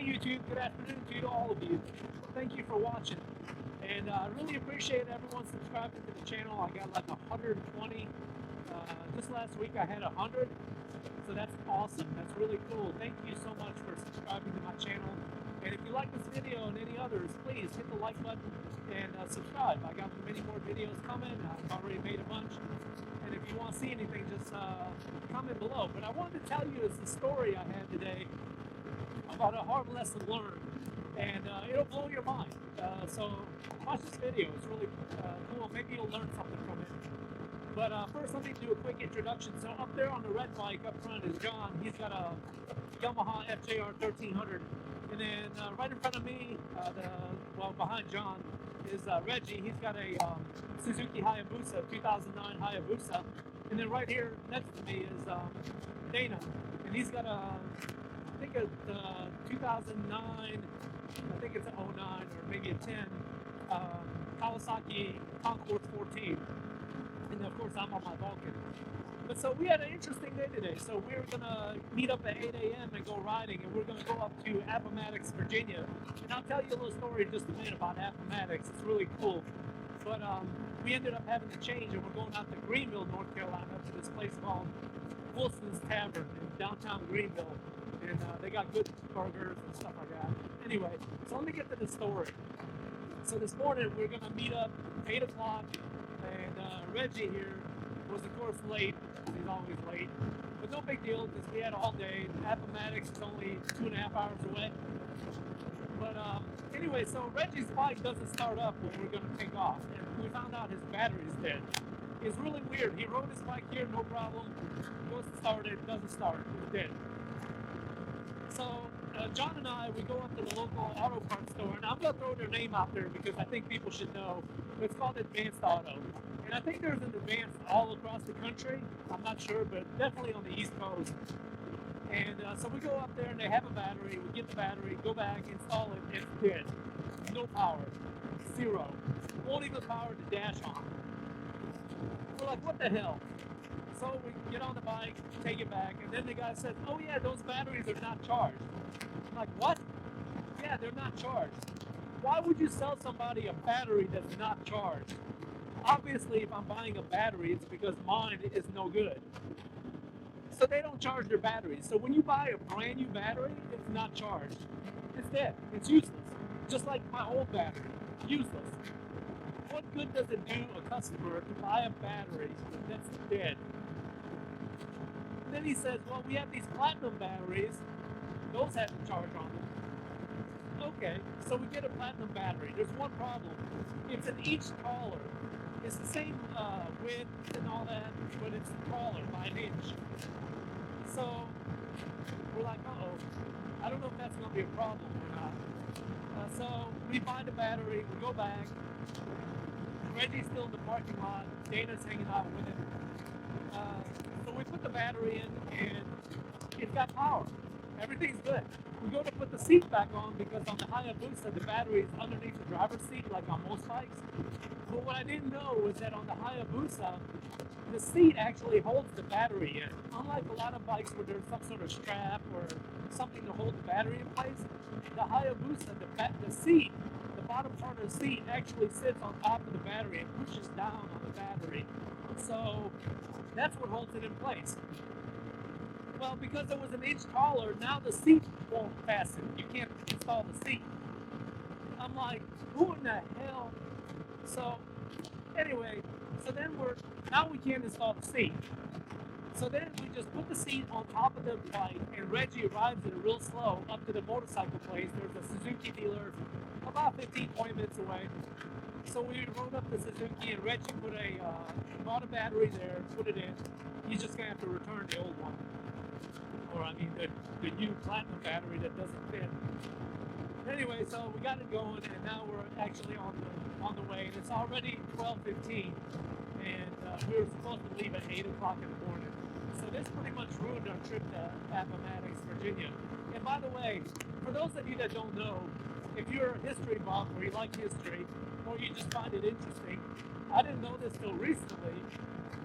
Hey YouTube, good afternoon to all of you. Thank you for watching. And I really appreciate everyone subscribing to the channel. I got like 120. Just last week I had 100. So that's awesome. That's really cool. Thank you so much for subscribing to my channel. And if you like this video and any others, please hit the like button and subscribe. I got many more videos coming. I've already made a bunch. And if you want to see anything, just comment below. But I wanted to tell you is the story I had today about a hard lesson learned, and it'll blow your mind. So watch this video. It's really cool. Maybe you'll learn something from it. But first, let me do a quick introduction. So up there on the red bike up front is John. He's got a Yamaha FJR 1300. And then right in front of me, behind John, is Reggie. He's got a Suzuki Hayabusa, 2009 Hayabusa. And then right here next to me is Dana. And he's got I think it's 2009, I think it's an 09 or maybe a 10, Kawasaki Concourse 14. And of course I'm on my Vulcan. But so we had an interesting day today. So we're gonna meet up at 8 a.m. and go riding, and we're gonna go up to Appomattox, Virginia. And I'll tell you a little story in just a minute about Appomattox. It's really cool. But we ended up having to change, and we're going out to Greenville, North Carolina, to this place called Wilson's Tavern in downtown Greenville. And they got good burgers and stuff like that. Anyway, so let me get to the story. So this morning we're gonna meet up 8 o'clock, and Reggie here was of course late. He's always late, but no big deal because we had all day. Appomattox is only 2.5 hours away. But anyway, so Reggie's bike doesn't start up when we're gonna take off, and we found out his battery's dead. It's really weird. He rode his bike here, no problem. Goes to start it, doesn't start. It's dead. So John and I, we go up to the local auto parts store, and I'm going to throw their name out there because I think people should know. It's called Advanced Auto. And I think there's an Advanced all across the country. I'm not sure, but definitely on the East Coast. And so we go up there, and they have a battery. We get the battery, go back, install it, it's dead. No power. Zero. Won't even power the dash on. We're like, what the hell? So we get on the bike, take it back, and then the guy says, oh yeah, those batteries are not charged. I'm like, what? Yeah, they're not charged. Why would you sell somebody a battery that's not charged? Obviously, if I'm buying a battery, it's because mine is no good. So they don't charge their batteries. So when you buy a brand new battery, it's not charged. It's dead. It's useless. Just like my old battery. Useless. What good does it do a customer to buy a battery that's dead? Then he says, well, we have these platinum batteries. Those have the charge on them. Okay, so we get a platinum battery. There's one problem. It's an inch taller. It's the same width and all that, but it's taller by an inch. So we're like, uh-oh. I don't know if that's going to be a problem or not. So we find a battery. We go back. Reggie's still in the parking lot. Dana's hanging out with him. So we put the battery in, and it's got power. Everything's good. We go to put the seat back on because on the Hayabusa, the battery is underneath the driver's seat, like on most bikes. But what I didn't know was that on the Hayabusa, the seat actually holds the battery in. Unlike a lot of bikes where there's some sort of strap or something to hold the battery in place, the Hayabusa, the seat, the bottom part of the seat actually sits on top of the battery and pushes down on the battery. So that's what holds it in place. Well, because it was an inch taller, now the seat won't fasten. You can't install the seat. I'm like, who in the hell? So anyway, now we can't install the seat. So then we just put the seat on top of the bike, and Reggie arrives at it real slow up to the motorcycle place. There's a Suzuki dealer about 15, 20 minutes away. So we rode up to Suzuki, and Reggie bought a battery there, put it in. He's just going to have to return the old one. Or I mean the new platinum battery that doesn't fit. Anyway, so we got it going, and now we're actually on the way. And it's already 12:15, and we were supposed to leave at 8 o'clock in the morning. So this pretty much ruined our trip to Appomattox, Virginia. And by the way, for those of you that don't know, if you're a history buff or you like history, or you just find it interesting, I didn't know this till recently,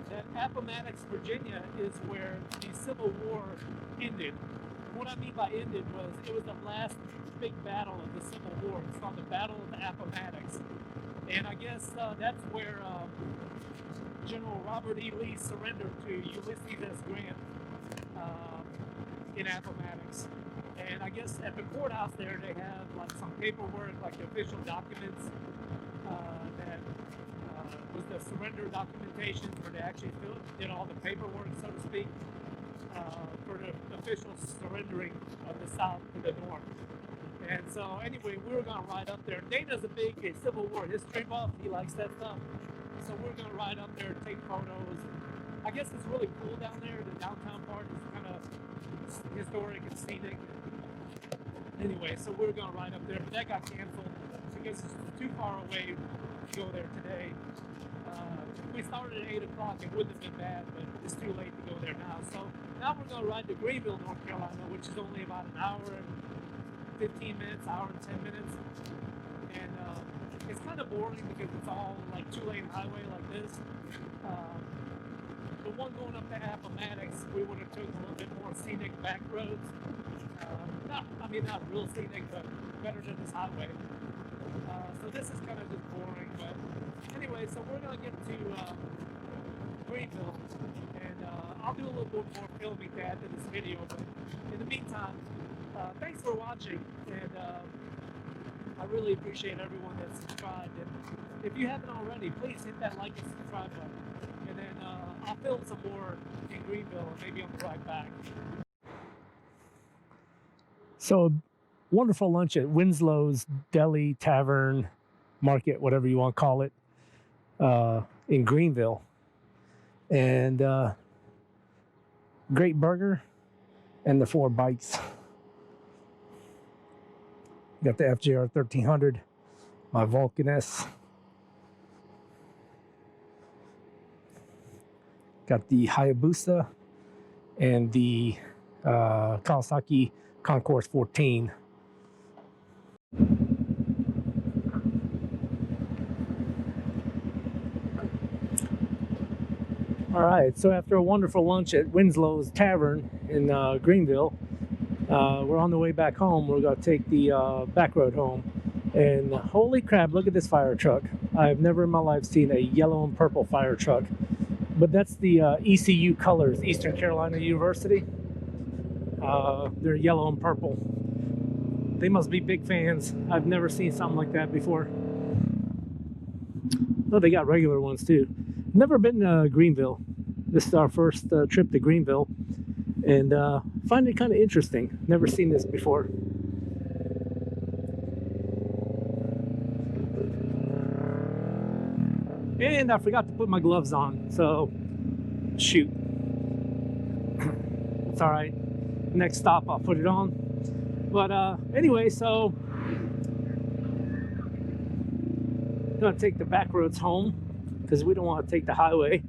that Appomattox, Virginia is where the Civil War ended. What I mean by ended was it was the last big battle of the Civil War. It's called the Battle of the Appomattox. And I guess that's where General Robert E. Lee surrendered to Ulysses S. Grant in Appomattox. And I guess at the courthouse there, they have like some paperwork, like the official documents that was the surrender documentation where they actually did all the paperwork, so to speak, for the official surrendering of the South to the North. And so anyway, we were going to ride up there. Dana's a big Civil War history buff. He likes that stuff. So we're going to ride up there and take photos. I guess it's really cool down there. The downtown part is kind of historic and scenic. Anyway, so we were going to ride up there, but that got canceled because it's too far away to go there today. If we started at 8 o'clock, it wouldn't have been bad, but it's too late to go there now. So now we're going to ride to Greenville, North Carolina, which is only about an hour and 15 minutes, hour and 10 minutes. And it's kind of boring because it's all like two-lane highway like this. The one going up to Appomattox, we would have took a little bit more scenic back roads. Not real scenic, but better than this highway. So this is kind of just boring, but anyway, so we're going to get to Greenville, and I'll do a little bit more filming to add to this video, but in the meantime, thanks for watching, and I really appreciate everyone that subscribed, and if you haven't already, please hit that like and subscribe button, and then I'll film some more in Greenville, and maybe on the ride back. So, wonderful lunch at Winslow's Deli, Tavern, Market, whatever you want to call it, in Greenville. And great burger and the 4 bikes. Got the FJR 1300, my Vulcan S. Got the Hayabusa and the Kawasaki Concourse 14. All right, so after a wonderful lunch at Winslow's Tavern in Greenville, we're on the way back home. We're going to take the back road home. And holy crap, look at this fire truck. I've never in my life seen a yellow and purple fire truck. But that's the ECU colors, Eastern Carolina University. They're yellow and purple. They must be big fans. I've never seen something like that before. Oh, they got regular ones too. Never been to Greenville. This is our first trip to Greenville, and find it kind of interesting. Never seen this before. And I forgot to put my gloves on, so shoot. It's all right. Next stop, I'll put it on. But anyway, so I'm gonna take the back roads home because we don't want to take the highway.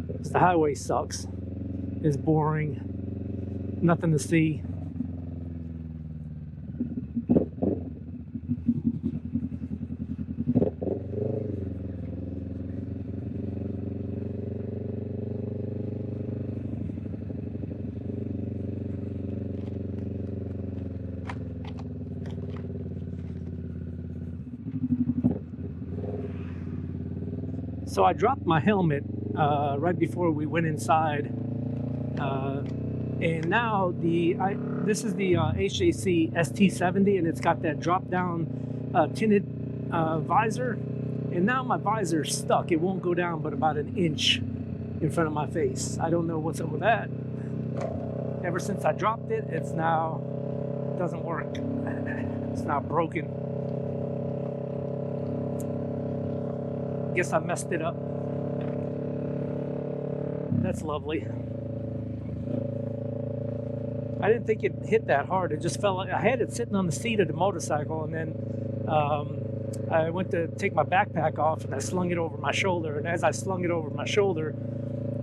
Because the highway sucks. It's boring. Nothing to see. So I dropped my helmet right before we went inside, and now this is the HJC ST70, and it's got that drop-down tinted visor, and now my visor's stuck. It won't go down but about an inch in front of my face. I don't know what's up with that. Ever since I dropped it, it doesn't work. It's now broken. Guess I messed it up. That's lovely. I didn't think it hit that hard. It just fell. I had it sitting on the seat of the motorcycle, and then I went to take my backpack off, and I slung it over my shoulder. And as I slung it over my shoulder,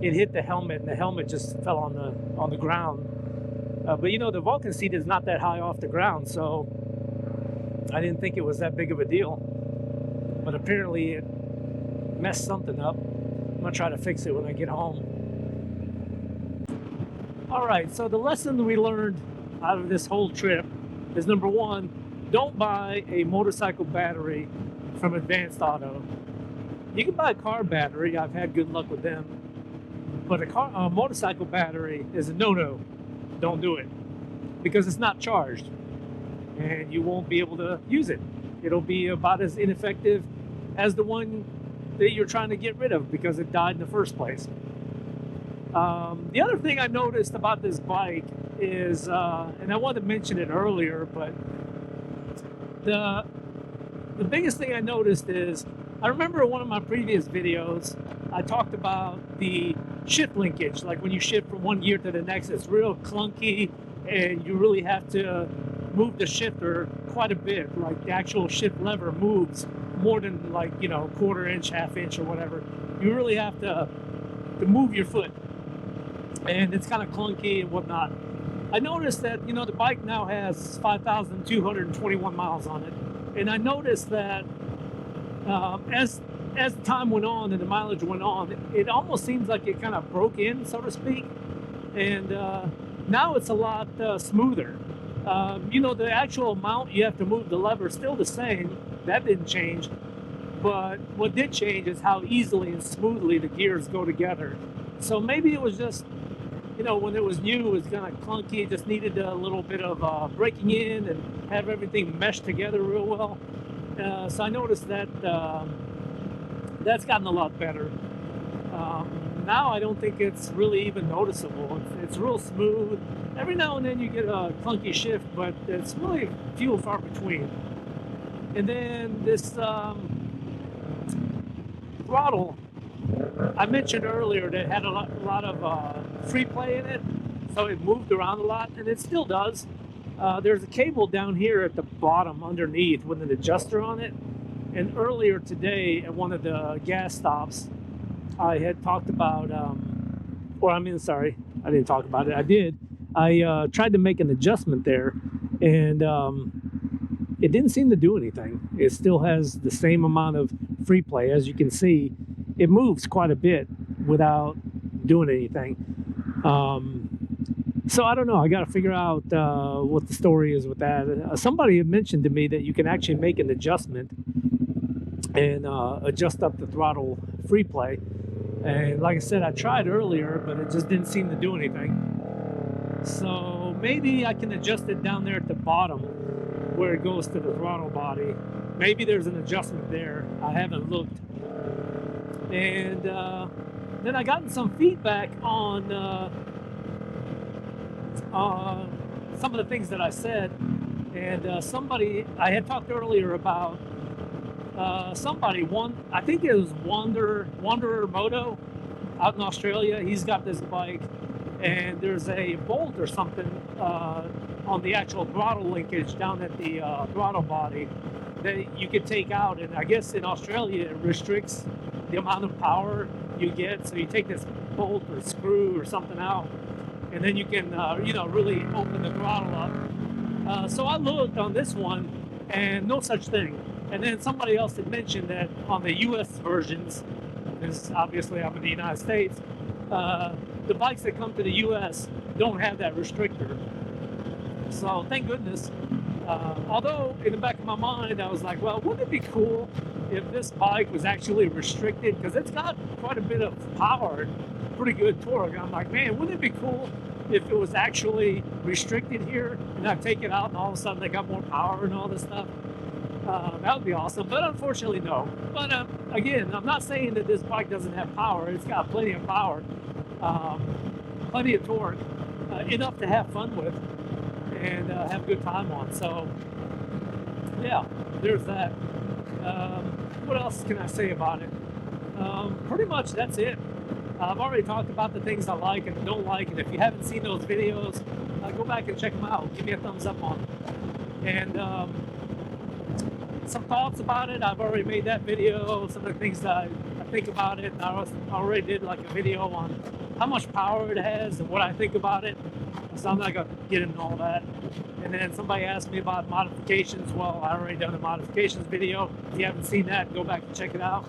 it hit the helmet, and the helmet just fell on the ground. But you know, the Vulcan seat is not that high off the ground, so I didn't think it was that big of a deal. But apparently, it messed something up. I'm gonna try to fix it when I get home. All right, so the lesson we learned out of this whole trip is, number one, don't buy a motorcycle battery from Advanced Auto. You can buy a car battery. I've had good luck with them. But a motorcycle battery is a no-no. Don't do it, because it's not charged and you won't be able to use it. It'll be about as ineffective as the one that you're trying to get rid of because it died in the first place. The other thing I noticed about this bike is, and I wanted to mention it earlier, but the biggest thing I noticed is, I remember in one of my previous videos, I talked about the shift linkage. Like when you shift from one gear to the next, it's real clunky and you really have to move the shifter quite a bit. Like the actual shift lever moves more than, like, you know, quarter inch, half inch or whatever. You really have to move your foot, and it's kind of clunky and whatnot. I noticed that, you know, the bike now has 5,221 miles on it, and I noticed that as the time went on and the mileage went on, it almost seems like it kind of broke in, so to speak. And now it's a lot smoother. You know, the actual amount you have to move the lever is still the same. That didn't change. But what did change is how easily and smoothly the gears go together. So maybe it was just, you know, when it was new, it was kind of clunky. It just needed a little bit of breaking in and have everything meshed together real well. So I noticed that that's gotten a lot better. Now I don't think it's really even noticeable. It's real smooth. Every now and then you get a clunky shift, but it's really few and far between. And then this throttle, I mentioned earlier that it had a lot of free play in it, so it moved around a lot, and it still does. There's a cable down here at the bottom underneath with an adjuster on it. And earlier today at one of the gas stops, I had talked about, sorry, I didn't talk about it. I did. I tried to make an adjustment there, and it didn't seem to do anything. It still has the same amount of free play. As you can see, it moves quite a bit without doing anything. So I don't know. I got to figure out what the story is with that. Somebody had mentioned to me that you can actually make an adjustment and adjust up the throttle free play. And like I said, I tried earlier, but it just didn't seem to do anything. So maybe I can adjust it down there at the bottom where it goes to the throttle body. Maybe there's an adjustment there. I haven't looked. And then I gotten some feedback on some of the things that I said. And somebody, I had talked earlier about I think it was Wanderer Moto out in Australia. He's got this bike, and there's a bolt or something on the actual throttle linkage down at the throttle body that you could take out. And I guess in Australia it restricts the amount of power you get. So you take this bolt or screw or something out, and then you can really open the throttle up. So I looked on this one, and no such thing. And then somebody else had mentioned that on the US versions, because obviously I'm in the United States, the bikes that come to the US don't have that restrictor. So thank goodness. Although in the back of my mind, I was like, well, wouldn't it be cool if this bike was actually restricted? Because it's got quite a bit of power and pretty good torque. And I'm like, man, wouldn't it be cool if it was actually restricted here and I take it out and all of a sudden they got more power and all this stuff? That would be awesome, but unfortunately no. But again, I'm not saying that this bike doesn't have power. It's got plenty of power, plenty of torque, enough to have fun with and have a good time on. So yeah, there's that. What else can I say about it? Pretty much that's it. I've already talked about the things I like and don't like, and if you haven't seen those videos, go back and check them out. Give me a thumbs up on them. And some thoughts about it, I've already made that video. Some of the things that I think about it, and I already did like a video on how much power it has and what I think about it. So I'm not going to get into all that. And then somebody asked me about modifications. Well, I already done a modifications video. If you haven't seen that, go back and check it out.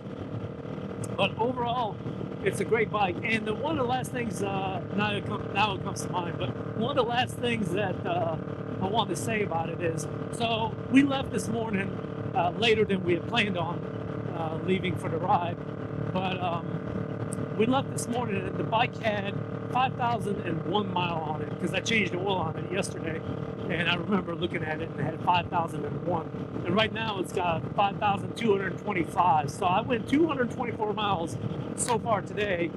But overall, It's a great bike, and one of the last things now it comes to mind. But one of the last things that I want to say about it is, so we left this morning later than we had planned on leaving for the ride, but we left this morning and the bike had 5,001 mile on it because I changed the oil on it yesterday, and I remember looking at it and it had 5,001, and right now it's got 5,225. So I went 224 miles so far today,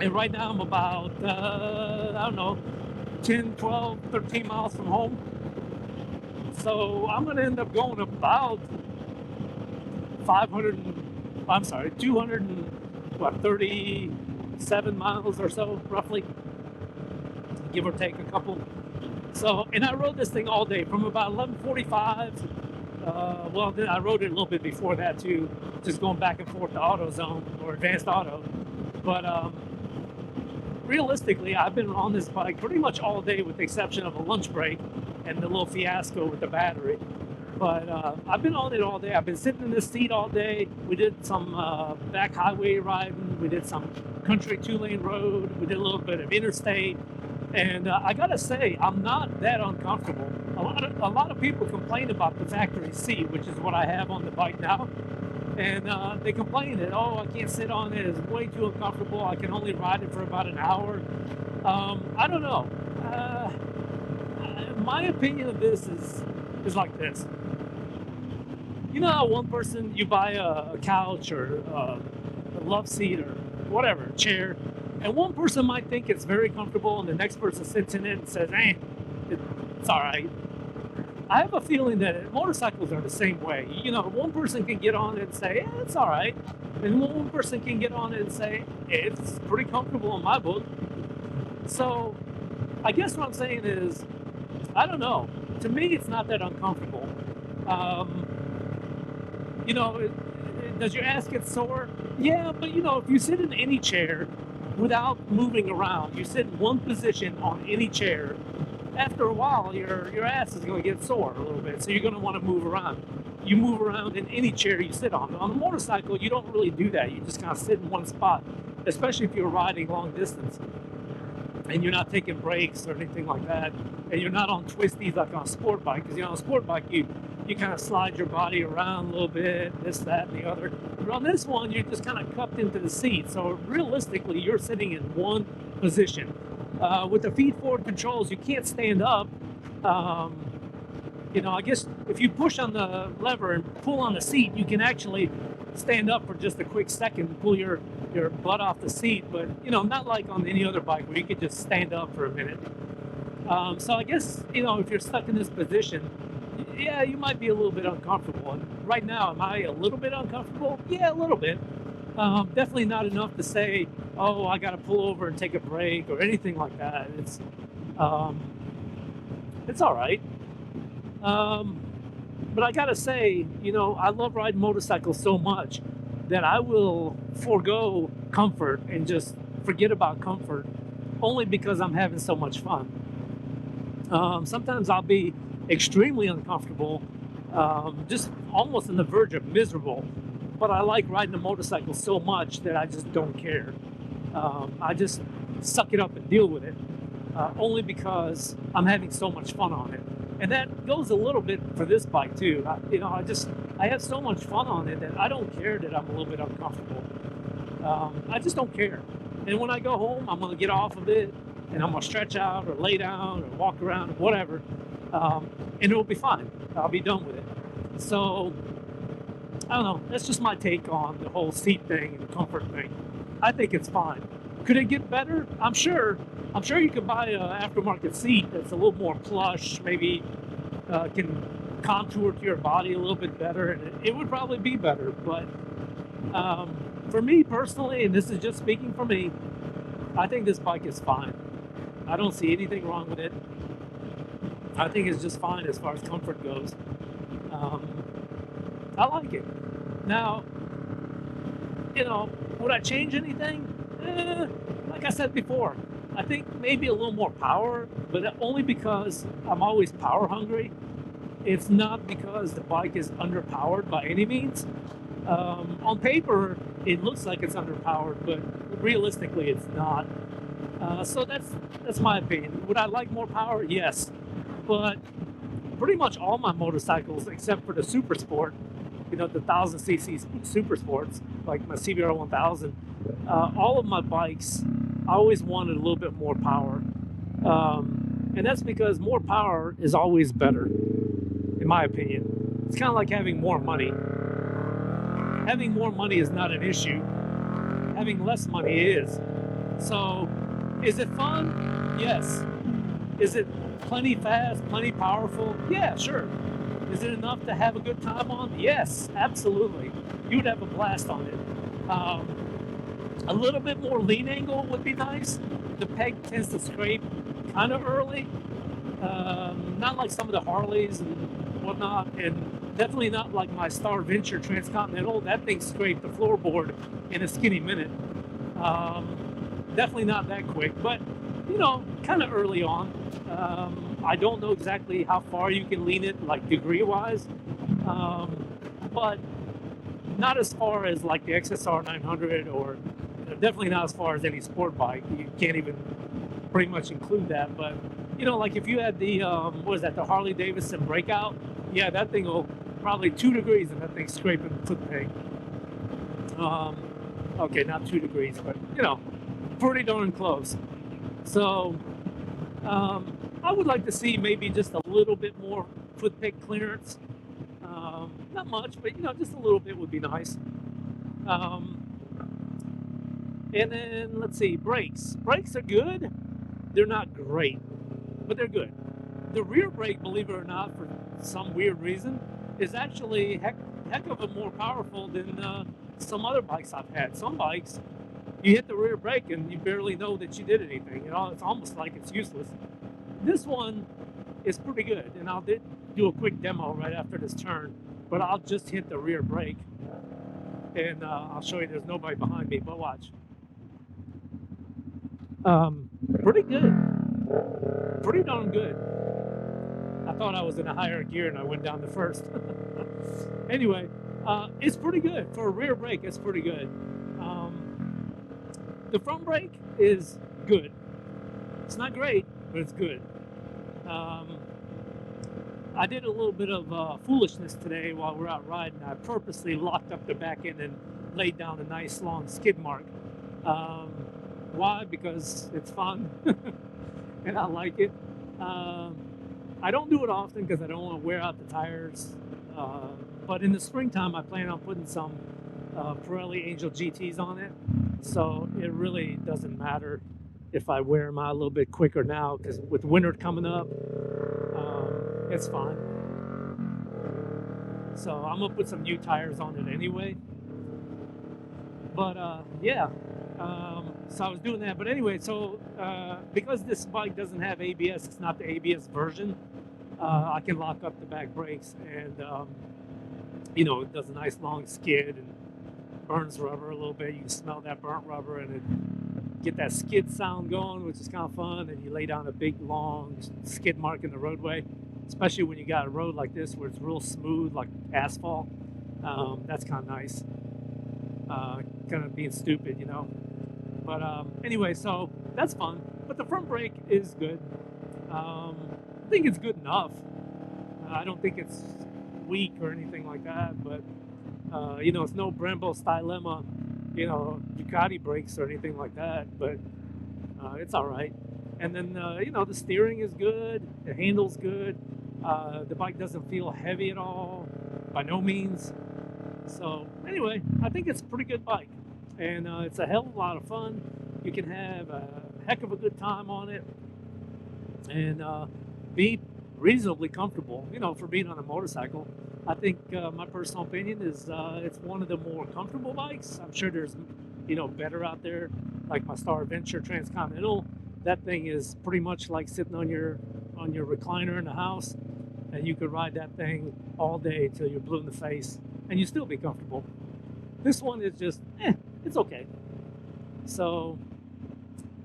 and right now I'm about I don't know, 10, 12, 13 miles from home. So I'm gonna end up going about 237 miles or so, roughly, give or take a couple. So, and I rode this thing all day from about 11:45. Well, then I rode it a little bit before that too, just going back and forth to AutoZone or Advanced Auto. But realistically, I've been on this bike pretty much all day, with the exception of a lunch break and the little fiasco with the battery. But I've been on it all day. I've been sitting in this seat all day. We did some back highway riding. We did some country 2-lane road. We did a little bit of interstate. And I gotta say, I'm not that uncomfortable. A lot of people complain about the factory seat, which is what I have on the bike now. And they complain that, oh, I can't sit on it. It's way too uncomfortable. I can only ride it for about an hour. I don't know. My opinion of this is like this. You know how one person, you buy a couch or a love seat or whatever, a chair, and one person might think it's very comfortable and the next person sits in it and says, it's all right. I have a feeling that motorcycles are the same way. You know, one person can get on it and say, yeah, it's all right. And one person can get on it and say, it's pretty comfortable in my book. So I guess what I'm saying is, I don't know. To me, it's not that uncomfortable. You know, does your ass get sore? Yeah, but you know, if you sit in any chair without moving around, you sit in one position on any chair, after a while, your ass is going to get sore a little bit, so you're going to want to move around. You move around in any chair you sit on. On a motorcycle, you don't really do that. You just kind of sit in one spot, especially if you're riding long distance and you're not taking breaks or anything like that, and you're not on twisties like on a sport bike, because, you know, on a sport bike, you kind of slide your body around a little bit, this, that, and the other. But on this one, you're just kind of cupped into the seat, so realistically, you're sitting in one position. With the feed-forward controls, you can't stand up. You know, I guess if you push on the lever and pull on the seat, you can actually stand up for just a quick second and pull your butt off the seat. But, you know, not like on any other bike where you could just stand up for a minute. So I guess, you know, if you're stuck in this position, yeah, you might be a little bit uncomfortable. And right now, am I a little bit uncomfortable? Yeah, a little bit. Definitely not enough to say, oh, I got to pull over and take a break or anything like that. It's all right. But I got to say, you know, I love riding motorcycles so much that I will forego comfort and just forget about comfort only because I'm having so much fun. Sometimes I'll be extremely uncomfortable, just almost on the verge of miserable. But I like riding a motorcycle so much that I just don't care. I just suck it up and deal with it, only because I'm having so much fun on it. And that goes a little bit for this bike too. I have so much fun on it that I don't care that I'm a little bit uncomfortable. I just don't care. And when I go home, I'm going to get off of it and I'm going to stretch out or lay down or walk around or whatever. And it'll be fine. I'll be done with it. So I don't know. That's just my take on the whole seat thing and the comfort thing. I think it's fine. Could it get better? I'm sure you could buy an aftermarket seat that's a little more plush, maybe can contour to your body a little bit better, and it would probably be better. But for me personally, and this is just speaking for me, I think this bike is fine. I don't see anything wrong with it. I think it's just fine as far as comfort goes. I like it. Now, you know, would I change anything? Like I said before, I think maybe a little more power, but only because I'm always power hungry. It's not because the bike is underpowered by any means. On paper, It looks like it's underpowered, but realistically, it's not. So that's my opinion. Would I like more power? Yes, but pretty much all my motorcycles, except for the Super Sport, the 1000cc Super Sports, like my CBR 1000, all of my bikes, I always wanted a little bit more power. And that's because more power is always better, in my opinion. It's kind of like having more money. Having more money is not an issue. Having less money is. So, is it fun? Yes. Is it plenty fast, plenty powerful? Yeah, sure. Is it enough to have a good time on? Yes, absolutely. You would have a blast on it. A little bit more lean angle would be nice. The peg tends to scrape kind of early. Not like some of the Harleys and whatnot, and definitely not like my Star Venture Transcontinental. That thing scraped the floorboard in a skinny minute. Definitely not that quick, but kind of early on. I don't know exactly how far you can lean it, like degree-wise, but not as far as like the XSR 900, or definitely not as far as any sport bike. You can't even pretty much include that. But like if you had the what is that, the Harley Davidson Breakout? Yeah, that thing will probably 2 degrees, and that thing's scraping the foot peg. Okay, not 2 degrees, but pretty darn close. So I would like to see maybe just a little bit more foot peg clearance. Not much, but just a little bit would be nice. And then let's see, brakes. Brakes are good. They're not great, but they're good. The rear brake, believe it or not, for some weird reason, is actually heck of a more powerful than some other bikes I've had. Some bikes, you hit the rear brake and you barely know that you did anything. It's almost like it's useless. This one is pretty good, and I'll do a quick demo right after this turn, but I'll just hit the rear brake, and I'll show you there's nobody behind me, but watch. Pretty good. Pretty darn good. I thought I was in a higher gear and I went down to first. Anyway, it's pretty good. For a rear brake, it's pretty good. The front brake is good. It's not great, but it's good. I did a little bit of foolishness today while we're out riding. I purposely locked up the back end and laid down a nice long skid mark. Why? Because it's fun and I like it. I don't do it often because I don't want to wear out the tires. But in the springtime, I plan on putting some Pirelli Angel GTs on it. So it really doesn't matter if I wear them out a little bit quicker now, because with winter coming up, it's fine. So I'm gonna put some new tires on it anyway. But yeah, so I was doing that. But anyway, so because this bike doesn't have ABS, it's not the ABS version, I can lock up the back brakes, and it does a nice long skid and burns rubber a little bit. You can smell that burnt rubber and it get that skid sound going, which is kind of fun. And you lay down a big long skid mark in the roadway, especially when you got a road like this where it's real smooth like asphalt. That's kind of nice. Kind of being stupid, but anyway, so that's fun. But the front brake is good. I think it's good enough. I don't think it's weak or anything like that, but it's no Brembo Stylema, Ducati brakes or anything like that, but it's all right. And then the steering is good, the handle's good, the bike doesn't feel heavy at all, by no means. So anyway, I think it's a pretty good bike, and it's a hell of a lot of fun. You can have a heck of a good time on it, and be reasonably comfortable, for being on a motorcycle. I think my personal opinion is it's one of the more comfortable bikes. I'm sure there's better out there, like my Star Venture Transcontinental. That thing is pretty much like sitting on your recliner in the house, and you could ride that thing all day till you're blue in the face and you still be comfortable. This one is just it's okay. So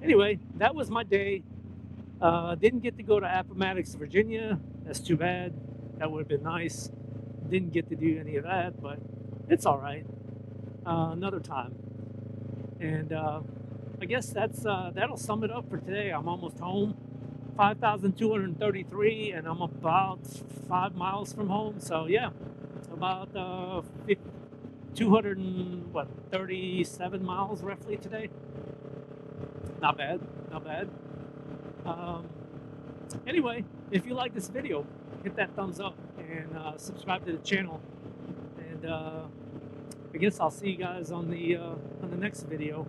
anyway, that was my day. Didn't get to go to Appomattox, Virginia. That's too bad. That would have been nice. Didn't get to do any of that, but it's all right. another time. And I guess that'll sum it up for today. I'm almost home. 5,233, and I'm about 5 miles from home. So yeah, about 237 miles roughly today. Not bad, not bad. Um, anyway, if you like this video, hit that thumbs up and subscribe to the channel. And I guess I'll see you guys on the next video.